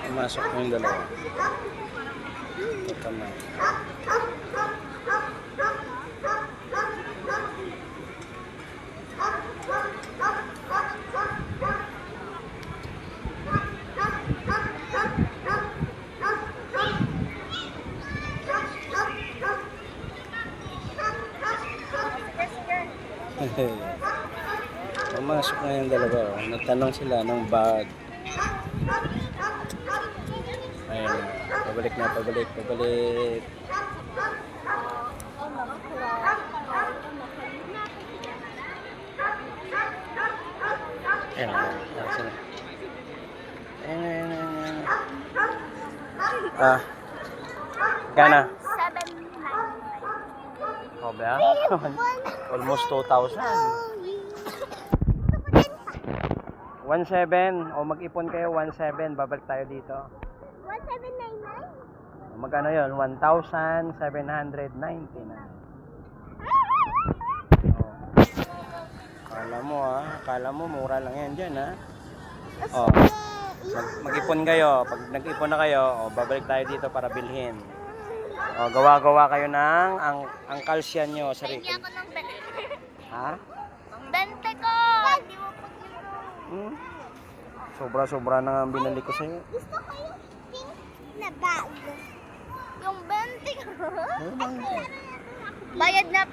Pumasok mo yung dalawa. Ito kamay. Pumasok na yung dalawa. Nagtanong sila ng bag. Ayan, pabalik na, pabalik. Ayan, ayan. Gana? 7,900. Oh, ba? Almost 2,000. 1,700. O mag-ipon kayo, 1,700. Babalik tayo dito. 1,799? Magkano yun? 1,799. Akala mo mura lang yan dyan, ha? Oh, mag-ipon kayo. Pag nag-ipon na kayo, babalik tayo dito para bilhin. Gawa-gawa kayo ng ang kalsyan nyo sa Hindi rito. ako ng bente. Ha? Ang bente ko! Hindi mo pag Sobra-sobra na ang binili ko sa'yo. Gusto ko yung pink na bag. Yung bente ko. Bayad na